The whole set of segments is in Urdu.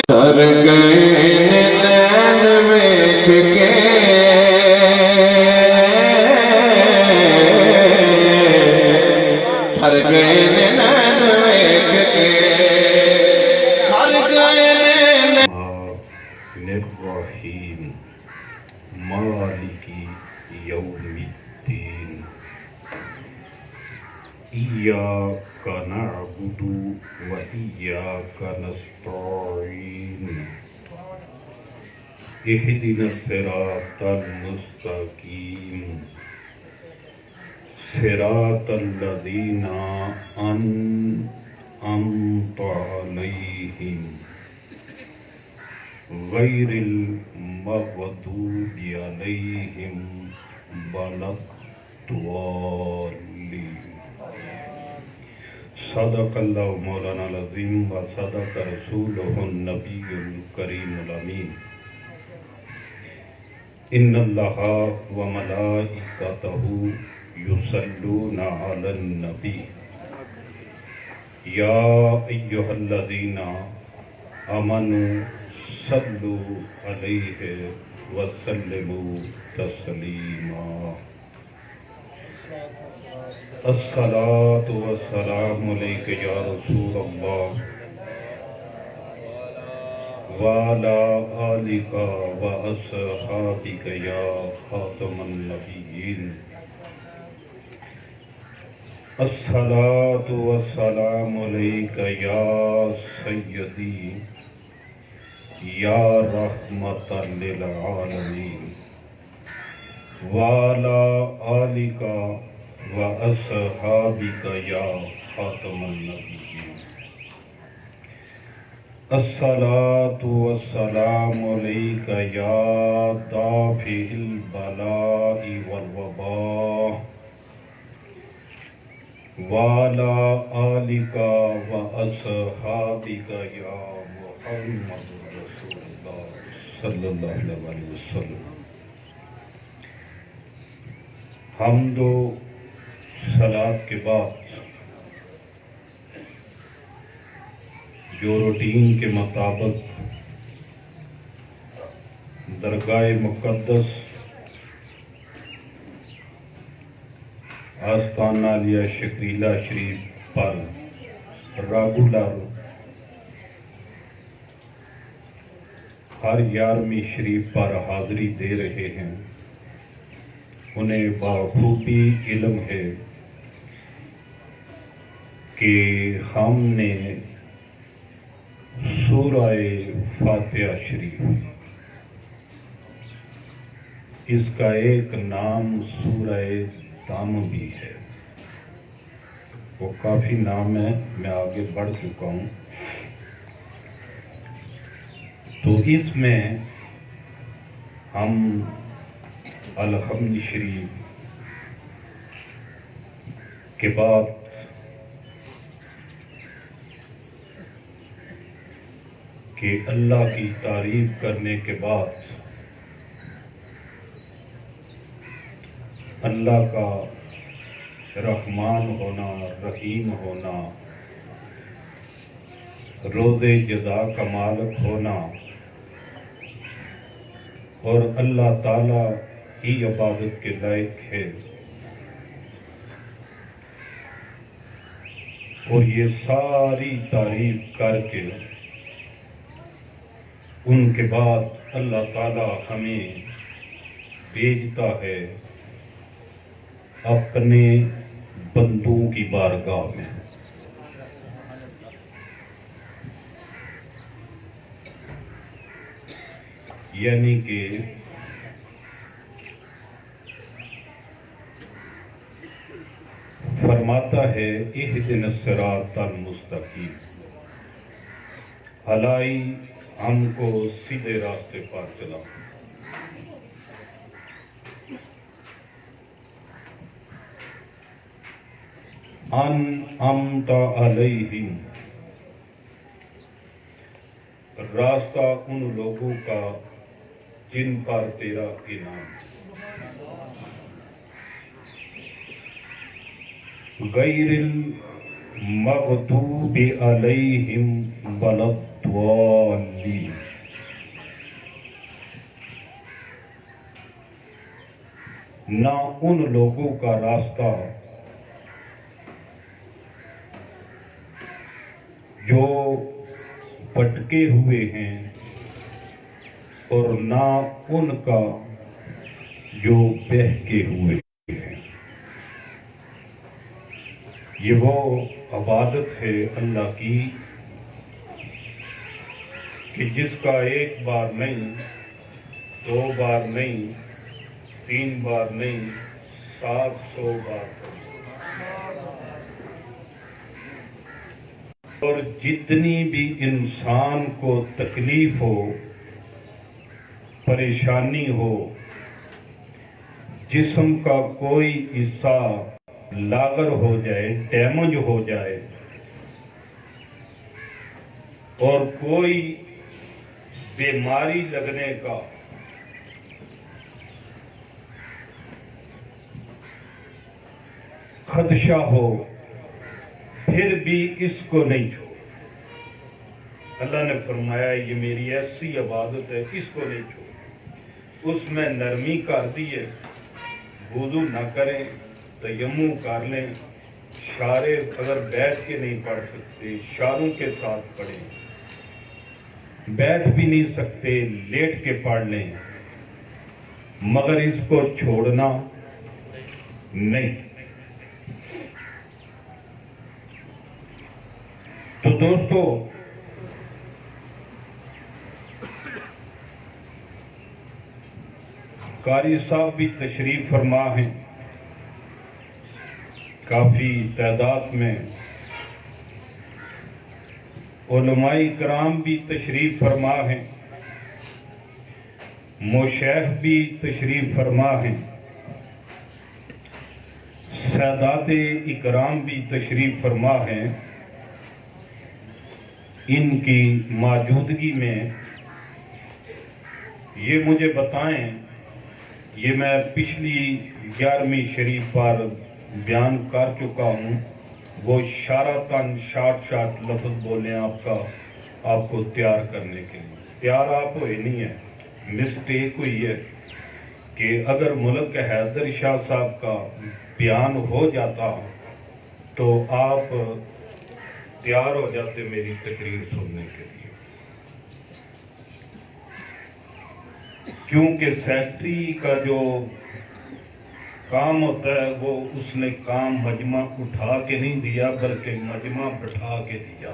تر گئے نین ویکھ کے تر گئے نین ویکھ کے تر گئے الرحیم مالک یوم الدین ایاک نعبد و ایاک نستعین اہدنا الصراط المستقیم صراط الذین انعمت علیہم غیر المغضوب علیہم ولا الضالین صدق اللہ مولانا العظیم و صدق رسولہ النبی الکریم الامین ان اللہ و ملائکتہ یصلون علی النبی یا ایہا الذین آمنوا صلوا علیہ وسلموا تسلیما الصلاۃ والسلام علیک یا رسول اللہ وعلی آلک واصحابک یا خاتم النبیین الصلاۃ والسلام علیک یا سیدی یا رحمت للعالمین وعلی آلک واصحابک یا خاتم النبیین الصلاۃ والسلام علیک یا دافع البلاء والوباء وعلی آلک واصحابک یا محمد رسول اللہ صلی اللہ علیہ وسلم حمد و صلاۃ کے بعد جو روٹین کے مطابق درگاہ مقدس آستانہ عالیہ شکریلہ شریف پر ریگولر ہر 11ویں شریف پر حاضری دے رہے ہیں، انہیں بخوبی علم ہے کہ ہم نے سورہ فاتحہ شریف، اس کا ایک نام سورہ دم بھی ہے، وہ کافی نام ہے، میں آگے بڑھ چکا ہوں، تو اس میں ہم الحمد شریف کے بعد کہ اللہ کی تعریف کرنے کے بعد اللہ کا رحمان ہونا، رحیم ہونا، روز جزا کا مالک ہونا اور اللہ تعالی ہی عبادت کے لائق ہے، اور یہ ساری تعریف کر کے ان کے بعد اللہ تعالی ہمیں بھیجتا ہے اپنے بندوں کی بارگاہ میں، یعنی کہ فرماتا ہے اہدنا الصراط المستقیم، بھلائی ہم کو سیدھے راستے پر چلا، انعمت علیہم، راستہ ان لوگوں کا جن پر تیرا انعام، غیر المغضوب علیہم ولا الضالین، الضالین۔ نہ ان لوگوں کا راستہ جو بھٹکے ہوئے ہیں اور نہ ان کا جو بہکے ہوئے ہیں۔ یہ وہ عبادت ہے اللہ کی کہ جس کا ایک بار نہیں، دو بار نہیں، 3 بار نہیں، 700 بار اور جتنی بھی انسان کو تکلیف ہو، پریشانی ہو، جسم کا کوئی حصہ لاغر ہو جائے، ڈیمیج ہو جائے، اور کوئی بیماری لگنے کا خدشہ ہو، پھر بھی اس کو نہیں چھوڑ۔ اللہ نے فرمایا یہ میری ایسی عبادت ہے، اس کو نہیں چھوڑ۔ اس میں نرمی کر دی ہے، وضو نہ کریں، تیمم کر لیں، اشارے اگر بیٹھ کے نہیں پڑھ سکتے اشاروں کے ساتھ پڑھیں، بیٹھ بھی نہیں سکتے لیٹ کے پڑھ لیں، مگر اس کو چھوڑنا نہیں۔ تو دوستو، قاری صاحب بھی تشریف فرما ہیں، کافی تعداد میں علماء کرام بھی تشریف فرما ہیں، مشائخ بھی تشریف فرما ہیں، سادات اکرام بھی تشریف فرما ہیں۔ ان کی موجودگی میں یہ مجھے بتائیں، یہ میں پچھلی 11ویں شریف پر بیان کر چکا ہوں، وہ اشارتاً شارٹ لفظ بولے آپ کو تیار کرنے کے لیے۔ تیار آپ ہوئے نہیں ہے، مسٹیک ہوئی ہے کہ اگر ملک حیدر شاہ صاحب کا بیان ہو جاتا تو آپ تیار ہو جاتے میری تقریر سننے کے لیے، کیونکہ سیکٹری کا جو کام ہوتا ہے وہ اس نے کام مجمع اٹھا کے نہیں دیا بلکہ مجمع بٹھا کے دیا۔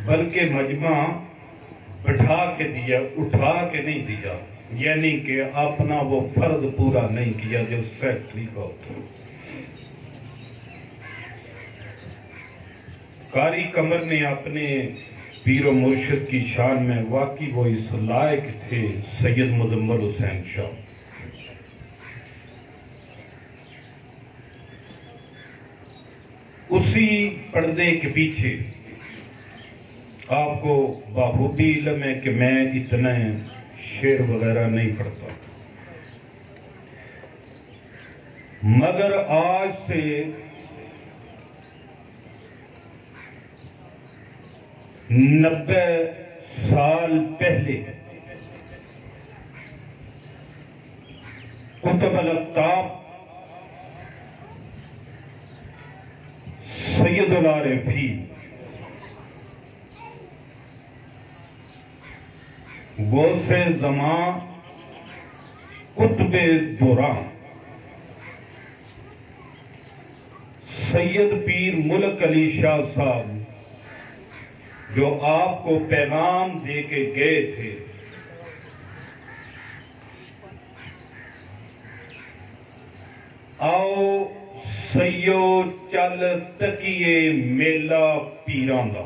بلکہ مجمع بٹھا کے دیا، اٹھا کے نہیں دیا، یعنی کہ اپنا وہ فرض پورا نہیں کیا جو سیکٹری کا ہوتا۔ قاری قمر نے اپنے پیر و مرشد کی شان میں واقعی وہ اس لائق تھے، سید مزمل حسین شاہ۔ اسی پردے کے پیچھے آپ کو بخوبی علم ہے کہ میں اتنا شعر وغیرہ نہیں پڑھتا، مگر آج سے 90 سال پہلے قطب الاقطاب سید العارفین غوث زمان قطب دوران سید پیر ملک علی شاہ صاحب جو آپ کو پیغام دے کے گئے تھے، آؤ سیو چل تکیے میلہ پیراں دا،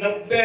90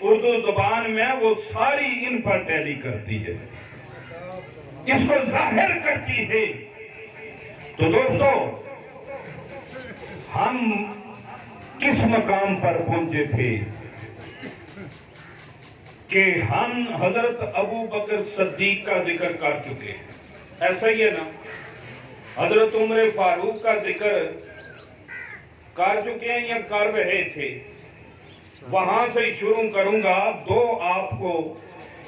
اردو زبان میں وہ ساری ان پر ٹیلی کرتی ہے، اس کو ظاہر کرتی ہے۔ تو دوستو، ہم کس مقام پر پہنچے تھے کہ ہم حضرت ابو بکر صدیق کا ذکر کر چکے ہیں، ایسا ہی ہے نا؟ حضرت عمر فاروق کا ذکر کر چکے ہیں یا کر رہے تھے؟ وہاں سے شروع کروں گا۔ دو آپ کو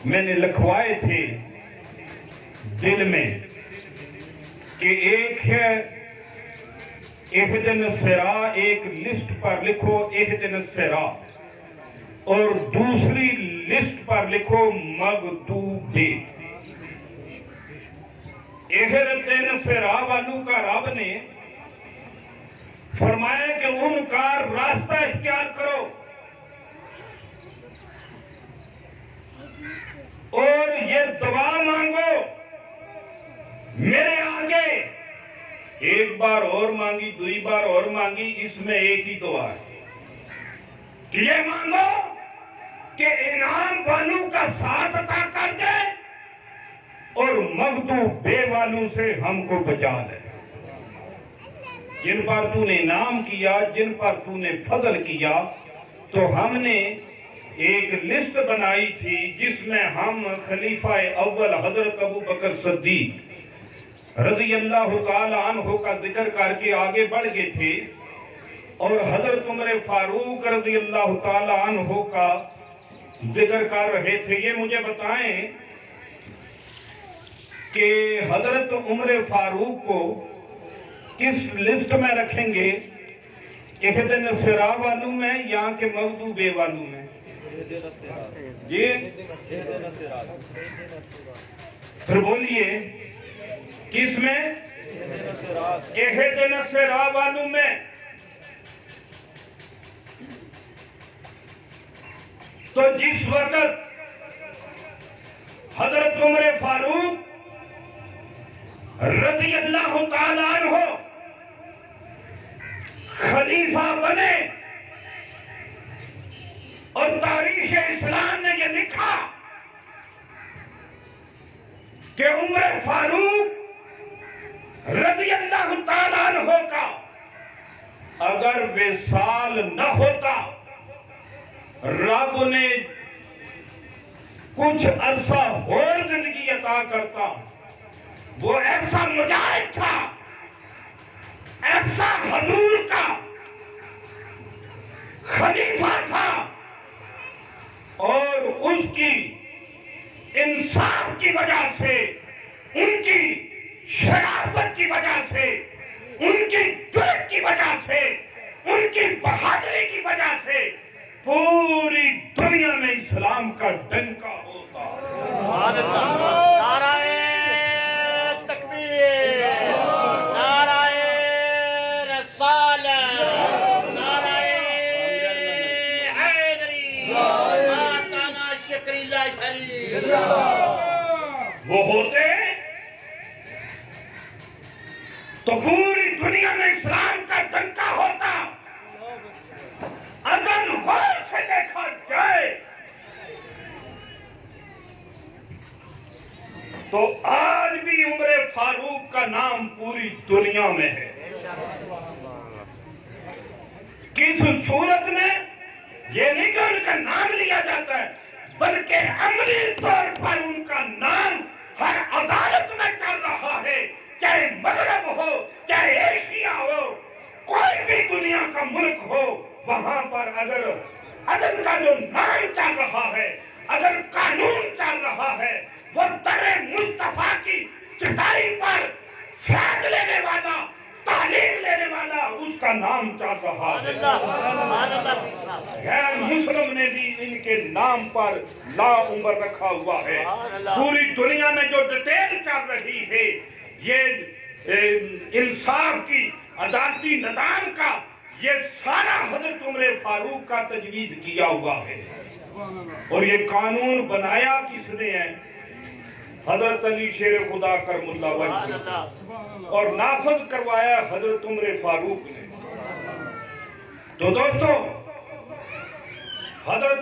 میں نے لکھوائے تھے دل میں کہ ایک ہے اہدنا الصراط، ایک لسٹ پر لکھو اہدنا الصراط، اور دوسری لسٹ پر لکھو مغضوب۔ اہدنا الصراط والوں کا رب نے فرمایا کہ ان کا راستہ اختیار کرو اور یہ دعا مانگو میرے آگے۔ ایک بار اور مانگی، دوئی بار اور مانگی، اس میں ایک ہی دعا ہے کہ یہ مانگو کہ انعام والوں کا ساتھ عطا کر دے اور مغضوب بے والوں سے ہم کو بچا لے۔ جن پر تو نے انعام کیا، جن پر تو نے فضل کیا، تو ہم نے ایک لسٹ بنائی تھی جس میں ہم خلیفہ اول حضرت ابو بکر صدیق رضی اللہ تعالی عنہ کا ذکر کر کے آگے بڑھ گئے تھے، اور حضرت عمر فاروق رضی اللہ تعالی عنہ کا ذکر کر رہے تھے۔ یہ مجھے بتائیں کہ حضرت عمر فاروق کو کس لسٹ میں رکھیں گے؟ اہدنا الصراط والوں میں یا کہ مغضوب والوں میں؟ جی پھر بولیے کس میں؟ اہدنا الصراط والوں میں۔ تو جس وقت حضرت عمر فاروق رضی اللہ تعالی عنہ خلیفہ بنے اور تاریخ اسلام نے یہ لکھا کہ عمر فاروق رضی اللہ تعالیٰ عنہ کا اگر وصال نہ ہوتا، رب نے کچھ عرصہ اور زندگی عطا کرتا، وہ ایسا مجاہد تھا، ایسا حضور کا خلیفہ تھا، اور اس کی انصاف کی وجہ سے، ان کی شرافت کی وجہ سے، ان کی جرأت کی وجہ سے، ان کی بہادری کی وجہ سے پوری دنیا میں اسلام کا ڈنکا ہوتا۔ نعرہ تکبیر، نعرہ رسالت، نعرہ حیدری، آستانہ شکری اللہ شریف۔ وہ ہوتے تو پوری دنیا میں اسلام کا ڈنکا ہوتا۔ اگر غور سے دیکھا جائے تو آج بھی عمر فاروق کا نام پوری دنیا میں ہے۔ کس صورت میں؟ یہ نہیں کہ ان کا نام لیا جاتا ہے، بلکہ عملی طور پر ان کا نام ہر عدالت میں چل رہا ہے، چاہے مغرب ہو، چاہے ایشیا ہو، کوئی بھی دنیا کا ملک ہو، وہاں پر اگر عدل کا جو نام چل رہا ہے، اگر قانون چل رہا ہے، وہ در مصطفیٰ کی چٹائی پر فیض لینے والا، تعلیم لینے والا، اس کا نام چل رہا ہے۔ غیر مسلم نے بھی ان کے نام پر لا عمر رکھا ہوا ہے۔ پوری دنیا میں جو ڈیٹیل چل رہی ہے، یہ انصاف کی، عدالتی نظام کا، یہ سارا حضرت عمر فاروق کا تجوید کیا ہوا ہے۔ اور یہ قانون بنایا کس نے ہے؟ حضرت علی شیر خدا کرم اللہ وجہ، اور نافذ کروایا حضرت عمر فاروق نے۔ تو دوستو، حضرت